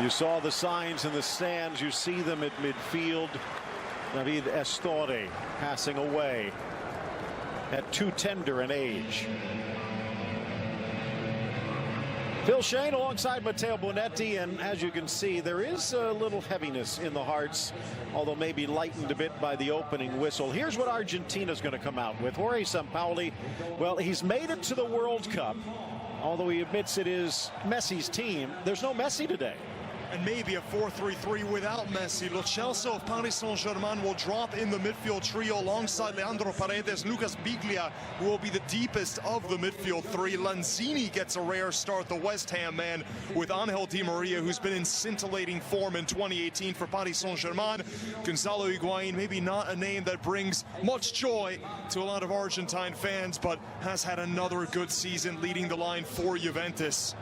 You saw the signs in the stands. You see them at midfield. David Estore passing away at too tender an age. Phil Shane alongside Matteo Bonetti, and as you can see, there is a little heaviness in the hearts, although maybe lightened a bit by the opening whistle. Here's what Argentina's going to come out with. Jorge Sampaoli, well, he's made it to the World Cup, although he admits it is Messi's team. There's no Messi today. And maybe a 4-3-3 without Messi. Lo Celso of Paris Saint-Germain will drop in the midfield trio alongside Leandro Paredes. Lucas Biglia, who will be the deepest of the midfield three. Lanzini gets a rare start, the West Ham man, with Angel Di Maria, who's been in scintillating form in 2018 for Paris Saint-Germain. Gonzalo Higuain, maybe not a name that brings much joy to a lot of Argentine fans, but has had another good season leading the line for Juventus.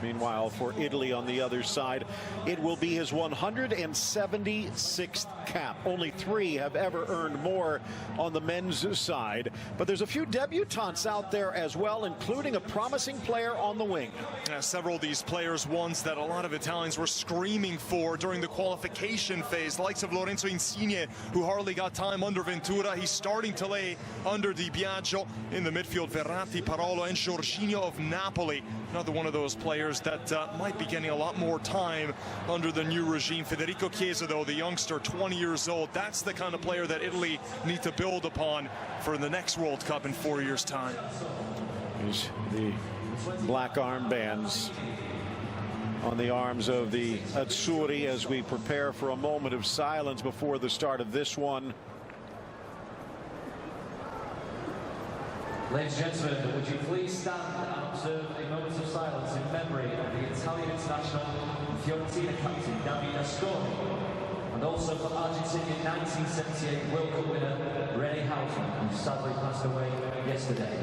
Meanwhile, for Italy on the other side, it will be his 176th cap. Only 3 have ever earned more on the men's side. But there's a few debutantes out there as well, including a promising player on the wing. Several of these players, ones that a lot of Italians were screaming for during the qualification phase. The likes of Lorenzo Insigne, who hardly got time under Ventura. He's starting to lay under Di Biagio. In the midfield, Verratti, Parolo, and Jorginho of Napoli. Another one of those players that might be getting a lot more time under the new regime. Federico Chiesa, though, the youngster, 20 years old, that's the kind of player that Italy need to build upon for the next World Cup in 4 years' time. Here's the black armbands on the arms of the Azzurri as we prepare for a moment of silence before the start of this one. Ladies and gentlemen, would you please stand and observe a moment of silence in memory of the Italian international Fiorentina captain David Astori, and also for Argentina 1978 World Cup winner René Hausmann, who sadly passed away yesterday.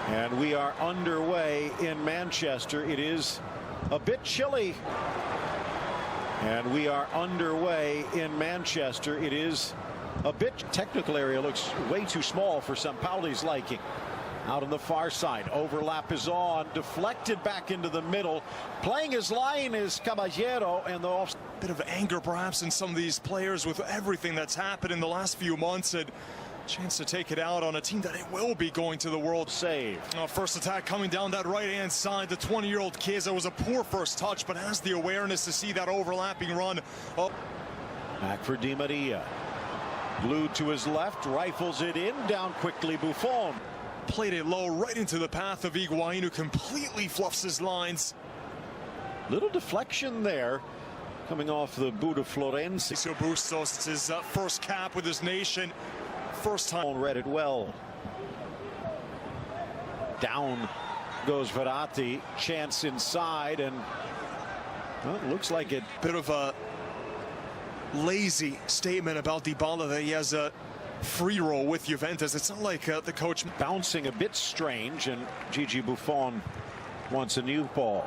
And we are underway in Manchester. It is a bit chilly. And we are underway in Manchester. It is a bit technical area. Looks way too small for Sampaoli's liking. Out on the far side. Overlap is on. Deflected back into the middle. Playing his line is Caballero, and the off. Bit of anger perhaps in some of these players with everything that's happened in the last few months. And chance to take it out on a team that it will be going to the World. Save. First attack coming down that right-hand side. The 20-year-old Chiesa was a poor first touch, but has the awareness to see that overlapping run. Back for Di Maria. Glued to his left, rifles it in, down quickly Buffon. Played it low right into the path of Higuain, who completely fluffs his lines. Little deflection there, coming off the boot of Florenzi. Mauricio Bustos, it's his first cap with his nation. First time. Read it well. Down goes Verratti. Chance inside, and well, it looks like it. Bit of a lazy statement about Dybala that he has a free roll with Juventus. It's not like the coach. Bouncing a bit strange, and Gigi Buffon wants a new ball.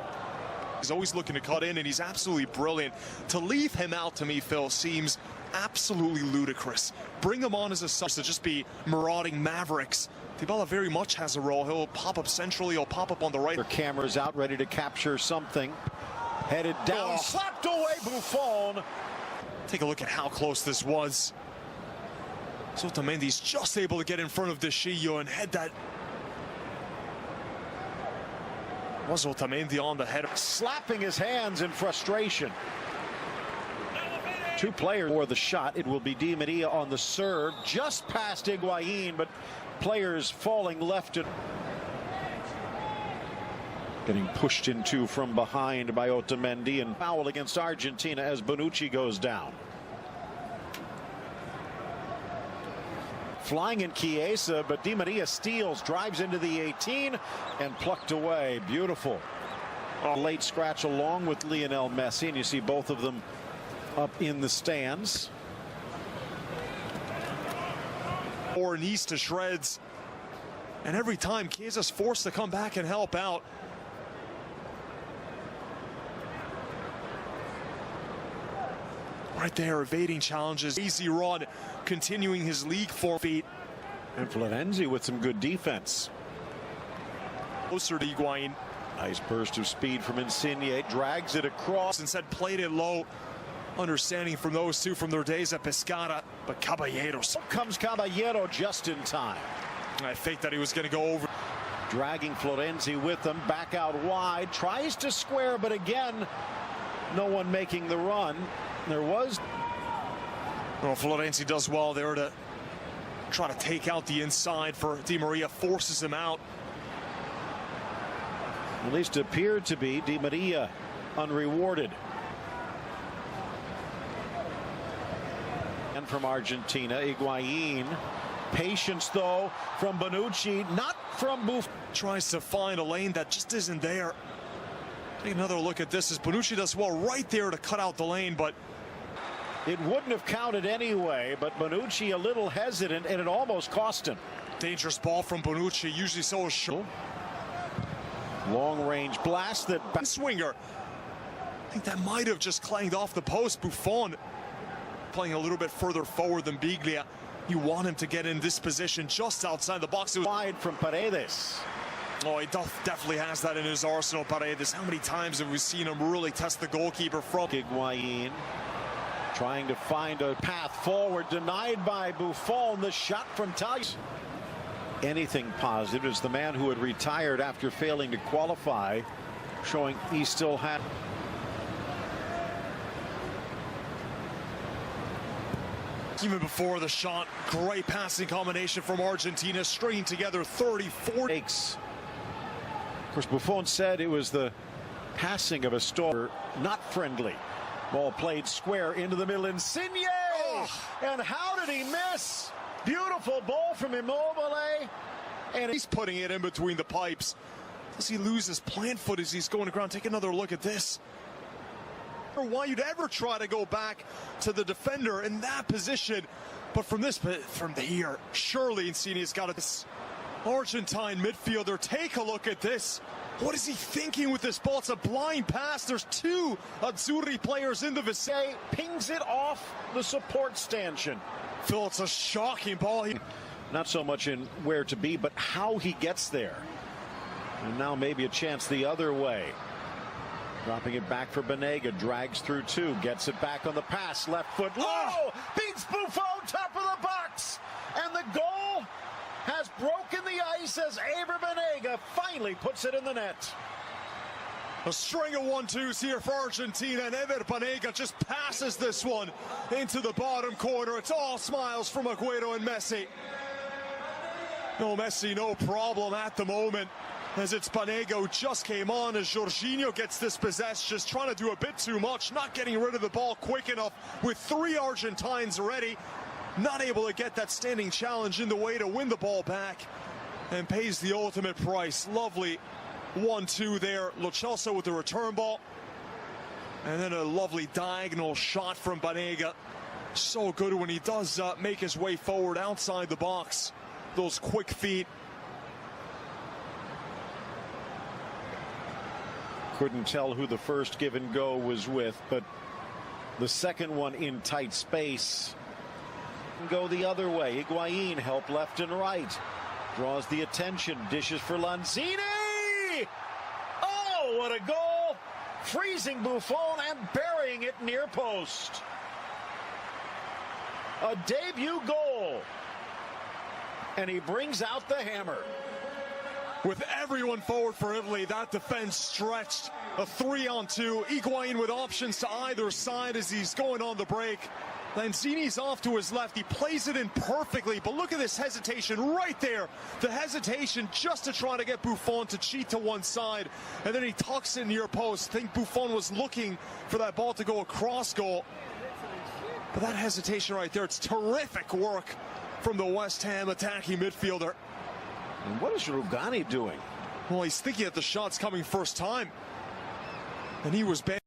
He's always looking to cut in, and he's absolutely brilliant. To leave him out, to me, Phil, seems absolutely ludicrous. Bring him on as a sub to just be marauding Mavericks. Dybala very much has a role. He'll pop up centrally, he'll pop up on the right. Their cameras out, ready to capture something. Headed down, slapped away Buffon. Take a look at how close this was. So Otamendi's just able to get in front of Deschillo and head that. Was Otamendi on the header? Slapping his hands in frustration. 2 players for the shot. It will be Di Maria on the serve, just past Higuain, but players falling left and getting pushed into from behind by Otamendi, and foul against Argentina as Bonucci goes down. Flying in Chiesa, but Di Maria steals, drives into the 18 and plucked away. Beautiful. Late scratch along with Lionel Messi, and you see both of them up in the stands. Or knees to shreds. And every time Chiesa's forced to come back and help out. Right there, evading challenges. Easy run, continuing his league form. And Florenzi with some good defense. Closer to Higuain. Nice burst of speed from Insigne. Drags it across. Instead played it low. Understanding from those two from their days at Pescara. But Caballero. Comes Caballero just in time. I faked that he was going to go over. Dragging Florenzi with him. Back out wide. Tries to square, but again, no one making the run. There was. Well, Florenzi does well there to try to take out the inside for Di Maria. Forces him out. At least appeared to be. Di Maria unrewarded. And from Argentina, Higuain. Patience though from Bonucci, not from Buffon. Tries to find a lane that just isn't there. Take another look at this as Bonucci does well right there to cut out the lane, but it wouldn't have counted anyway. But Bonucci a little hesitant, and it almost cost him. Dangerous ball from Bonucci, usually so short. Long range blast that swinger. I think that might have just clanged off the post. Buffon playing a little bit further forward than Biglia. You want him to get in this position just outside the box. It was wide from Paredes. Oh, he definitely has that in his arsenal, Paredes. How many times have we seen him really test the goalkeeper from Higuain trying to find a path forward, denied by Buffon. The shot from Tagliafico. Anything positive is the man who had retired after failing to qualify, showing he still had. Even before the shot, great passing combination from Argentina, stringing together 34. Of course, Buffon said it was the passing of a storm, not friendly. Ball played square into the middle. Insigne! Oh. And how did he miss? Beautiful ball from Immobile. And he's putting it in between the pipes. Does he lose his plant foot as he's going to ground? Take another look at this. Why you'd ever try to go back to the defender in that position, but from here, surely Insigne's got it. Argentine midfielder, take a look at this. What is he thinking with this ball? It's a blind pass. There's two Azzurri players in the vicinity. Pings it off the support stanchion. Phil, it's a shocking ball. Not so much in where to be, but how he gets there. And now maybe a chance the other way. Dropping it back for Banega, drags through two, gets it back on the pass, left foot low, beats Buffon, top of the box, and the goal has broken the ice as Ever Banega finally puts it in the net. A string of 1-2s here for Argentina, and Ever Banega just passes this one into the bottom corner. It's all smiles from Agüero and Messi. No, Messi, no problem at the moment, as it's Banega who just came on as Jorginho gets this possessed, just trying to do a bit too much, not getting rid of the ball quick enough with three Argentines ready, not able to get that standing challenge in the way to win the ball back, and pays the ultimate price. Lovely 1-2 there. Lo Celso with the return ball, and then a lovely diagonal shot from Banega. So good when he does make his way forward outside the box. Those quick feet. Couldn't tell who the first give and go was with, but the second one in tight space. Go the other way. Higuain help left and right. Draws the attention. Dishes for Lanzini. Oh, what a goal! Freezing Buffon and burying it near post. A debut goal. And he brings out the hammer. With everyone forward for Italy, that defense stretched. A 3-on-2. Higuain with options to either side as he's going on the break. Lanzini's off to his left. He plays it in perfectly, but look at this hesitation right there. The hesitation just to try to get Buffon to cheat to one side, and then he tucks in near post. I think Buffon was looking for that ball to go across goal. But that hesitation right there, it's terrific work from the West Ham attacking midfielder. And what is Rugani doing? Well, he's thinking that the shot's coming first time, and he was banned.